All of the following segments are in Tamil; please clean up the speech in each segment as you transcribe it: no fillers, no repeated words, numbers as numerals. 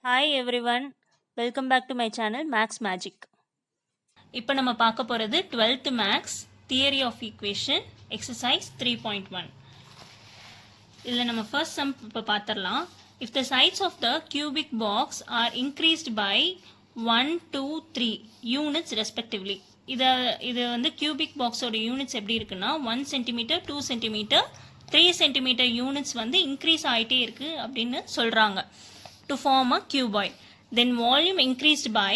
Hi everyone, welcome back to my channel Max Magic. இப்போ நம்ம பார்க்க போகிறது 12th Max Theory of Equation Exercise 3.1. இதில் நம்ம first sum இப்போ பார்த்துடலாம். If the sides of the cubic box are increased by 1, 2, 3 units respectively. இது வந்து cubic box ஓட units எப்படி இருக்குன்னா 1 cm, 2 cm, 3 cm units வந்து increase ஆகிட்டே இருக்கு அப்படின்னு சொல்கிறாங்க. To form a cuboid. Then volume increased by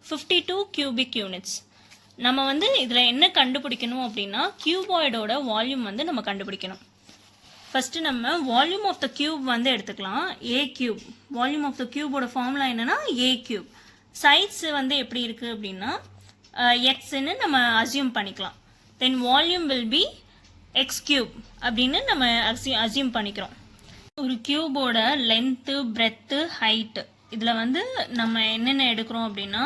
52 cubic units. நம்ம வந்து இதில் என்ன கண்டுபிடிக்கணும் அப்படின்னா கியூபாய்டோட வால்யூம் வந்து நம்ம கண்டுபிடிக்கணும். ஃபஸ்ட்டு நம்ம வால்யூம் ஆஃப் த கியூப் வந்து எடுத்துக்கலாம். A cube volume of the கியூபோட ஃபார்முலா என்னன்னா ஏ கியூப். சைட்ஸ் வந்து எப்படி இருக்குது அப்படின்னா எக்ஸ்ன்னு நம்ம அசியூம் பண்ணிக்கலாம். Then volume will be x cube அப்படின்னு நம்ம அசியூம் பண்ணிக்கிறோம். ஒரு கியூபோட லென்த்து, பிரெத்து, ஹைட்டு இதில் வந்து நம்ம என்னென்ன எடுக்கிறோம் அப்படின்னா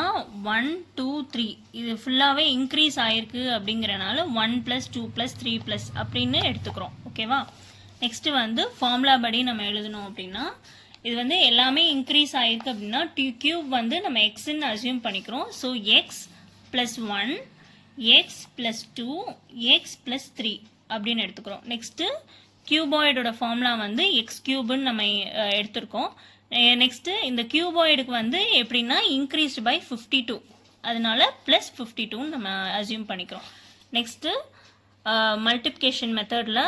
1, 2, 3 இது ஃபுல்லாகவே இன்க்ரீஸ் ஆகிருக்கு அப்படிங்கிறனால 1 + 2 + 3 அப்படின்னு எடுத்துக்கிறோம். ஓகேவா? நெக்ஸ்ட்டு வந்து ஃபார்முலா படி நம்ம எழுதணும் அப்படின்னா இது வந்து எல்லாமே இன்க்ரீஸ் ஆகிருக்கு அப்படின்னா கியூப் வந்து நம்ம எக்ஸ்ன்னு அசியூம் பண்ணிக்கிறோம். ஸோ எக்ஸ் + 1, எக்ஸ் + 2, எக்ஸ் + 3 அப்படின்னு எடுத்துக்கிறோம். நெக்ஸ்ட்டு கியூபாய்டோட ஃபார்முலா வந்து எக்ஸ் கியூப்னு நம்ம எடுத்திருக்கோம். நெக்ஸ்ட்டு இந்த கியூபாய்டுக்கு வந்து எப்படின்னா இன்க்ரீஸ்டு பை 52 அதனால +52 நம்ம அசியூம் பண்ணிக்கிறோம். நெக்ஸ்ட்டு மல்டிப்ளிகேஷன் மெத்தடில்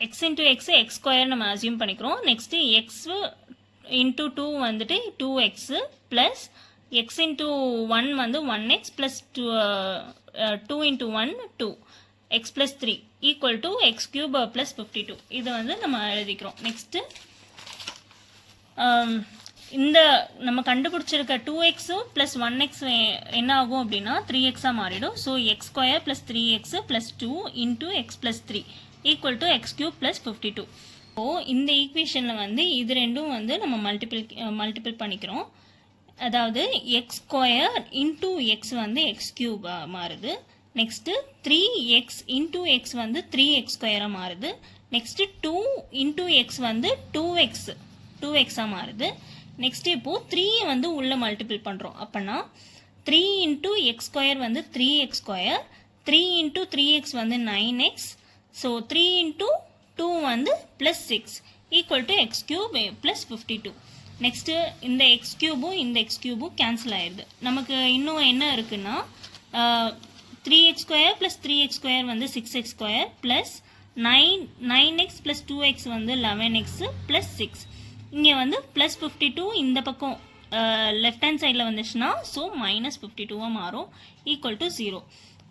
X into X X square நம்ம அசியூம் பண்ணிக்கிறோம். நெக்ஸ்ட்டு எக்ஸ் இன்ட்டு 2 வந்துட்டு 2x ப்ளஸ் எக்ஸ் இன்ட்டு 1 வந்து 1x plus 2 into 1 2 x + 3 equal to X cube plus 52 இது வந்து நம்ம எழுதிக்கிறோம். நெக்ஸ்ட்டு இந்த நம்ம கண்டுபிடிச்சிருக்க 2x + 1x என்ன ஆகும் அப்படின்னா 3x மாறிடும். So x² + 3x + 2 into X + 3 equal to X cube plus 52. So இந்த ஈக்குவேஷனில் வந்து இது ரெண்டும் வந்து நம்ம மல்டிபிள் பண்ணிக்கிறோம். அதாவது x² இன்ட்டு எக்ஸ் வந்து எக்ஸ் கியூப் மாறுது. நெக்ஸ்ட்டு 3x இன்ட்டு எக்ஸ் வந்து 3x² மாறுது. நெக்ஸ்ட்டு 2 இன்ட்டு எக்ஸ் வந்து 2x மாறுது. நெக்ஸ்ட்டு இப்போது 3 வந்து உள்ளே மல்டிபிள் பண்ணுறோம். அப்போனா 3 இன்ட்டு x² வந்து 3x², 3 இன்ட்டு 3x வந்து 9x, ஸோ 3 இன்ட்டு 2 வந்து +6 equal to X cube plus 52. Next இந்த எக்ஸ் கியூபும் இந்த எக்ஸ் கியூபும் கேன்சல் ஆயிடுது. நமக்கு இன்னும் என்ன இருக்குன்னா 3x² + 3x² வந்து 6x² ப்ளஸ் 9x + 2x வந்து 11x ப்ளஸ் 6. இங்கே வந்து ப்ளஸ் 52 இந்த பக்கம் லெஃப்ட் ஹேண்ட் சைடில் வந்துச்சுன்னா ஸோ -52 மாறும் ஈக்குவல் டு 0.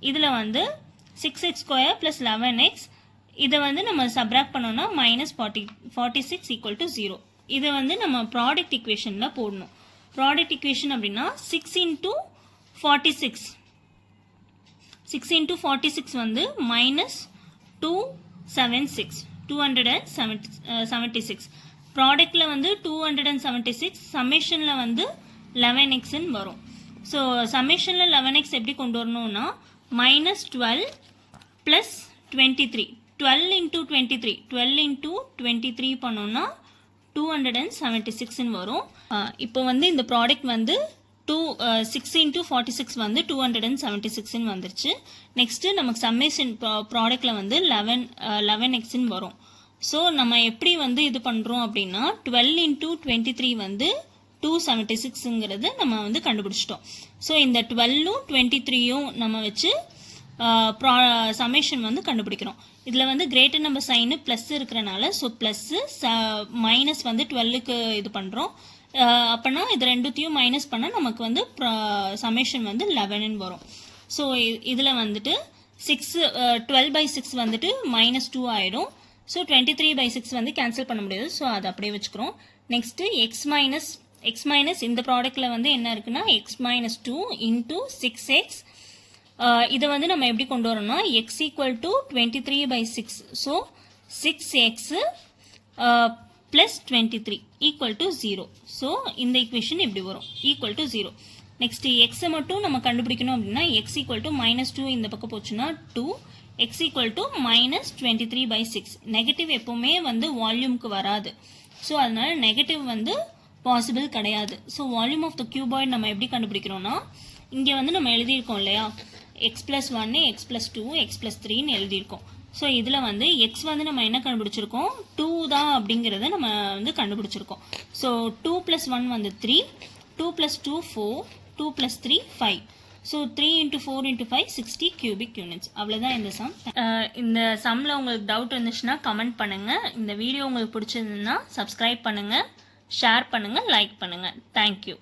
இதில் வந்து 6x² ப்ளஸ் 11x இதை வந்து நம்ம சப்ராக்ட் பண்ணோம்னா -46 ஈக்குவல் டு 0. இதை வந்து நம்ம ப்ராடக்ட் இக்குவேஷனில் போடணும். ப்ராடக்ட் இக்குவேஷன் அப்படின்னா 6 இன்ட்டு 46 வந்து -276 ப்ராடக்டில் வந்து 276 சம்மேஷனில் வந்து 11xன்னு வரும். ஸோ சம்மேஷனில் 11x எப்படி கொண்டு வரணும்னா -12 + 23 12 இன்ட்டு 23 12 இன்ட்டு 23 பண்ணோன்னா 276ன்னு வரும். இப்போ வந்து இந்த ப்ராடக்ட் வந்து 6 இன்ட்டு 46 வந்து 276ன்னு வந்துருச்சு. நெக்ஸ்ட்டு நமக்கு சம்மேஷன் ப்ராடக்டில் வந்து 11xன்னு வரும். ஸோ நம்ம எப்படி வந்து இது பண்ணுறோம் அப்படின்னா 12 இன்ட்டு 23 வந்து 276ங்கிறது நம்ம வந்து கண்டுபிடிச்சிட்டோம். ஸோ இந்த 12ம் 23யும் நம்ம வச்சு சம்மேஷன் வந்து கண்டுபிடிக்கிறோம். இதில் வந்து கிரேட்டர் நம்பர் சைனு ப்ளஸ் இருக்கிறனால ஸோ ப்ளஸ்ஸு மைனஸ் வந்து 12க்கு இது பண்ணுறோம். அப்போனா இது ரெண்டுத்தையும் மைனஸ் பண்ணால் நமக்கு வந்து சம்மேஷன் வந்து 11ன்னு வரும். ஸோ இதில் வந்துட்டு 12/6 வந்துட்டு -2 ஆகிடும். ஸோ 23/6 வந்து கேன்சல் பண்ண முடியாது. ஸோ அதை அப்படியே வச்சுக்கிறோம். நெக்ஸ்ட்டு எக்ஸ் மைனஸ் இந்த ப்ராடக்டில் வந்து என்ன இருக்குன்னா x - 2 இன்ட்டு 6x இதை வந்து நம்ம எப்படி கொண்டு வரோம்னா x equal to 23/6 so 6x plus 23 equal to 0. So இந்த ஈக்குவேஷன் இப்படி வரும் ஈக்குவல் டு 0. நெக்ஸ்ட்டு எக்ஸை மட்டும் நம்ம கண்டுபிடிக்கணும் அப்படின்னா x ஈக்குவல் டு -2 இந்த பக்கம் போச்சுன்னா 2 x ஈக்குவல் டு -23/6. நெகட்டிவ் எப்போவுமே வந்து வால்யூம்க்கு வராது. ஸோ அதனால் நெகட்டிவ் வந்து பாசிபிள் கிடையாது. So volume of the cuboid நம்ம எப்படி கண்டுபிடிக்கிறோம்னா, இங்கே வந்து நம்ம எழுதியிருக்கோம் இல்லையா, x plus 1 x plus 2 x plus 3ன்னு எழுதியிருக்கோம். ஸோ இதில் வந்து எக்ஸ் வந்து நம்ம என்ன கண்டுபிடிச்சிருக்கோம், 2 தான் அப்படிங்கிறத நம்ம வந்து கண்டுபிடிச்சிருக்கோம். ஸோ 2 + 1 வந்து 3, 2 + 2 4, 2 + 3 5. So 3 × 4 × 5 60 cubic units. அவ்வளோதான் இந்த சம். இந்த சம்மில் உங்களுக்கு டவுட் இருந்துச்சுன்னா கமெண்ட் பண்ணுங்கள். இந்த வீடியோ உங்களுக்கு பிடிச்சிருந்துன்னா சப்ஸ்கிரைப் பண்ணுங்கள், ஷேர் பண்ணுங்கள், லைக் பண்ணுங்கள். தேங்க்யூ.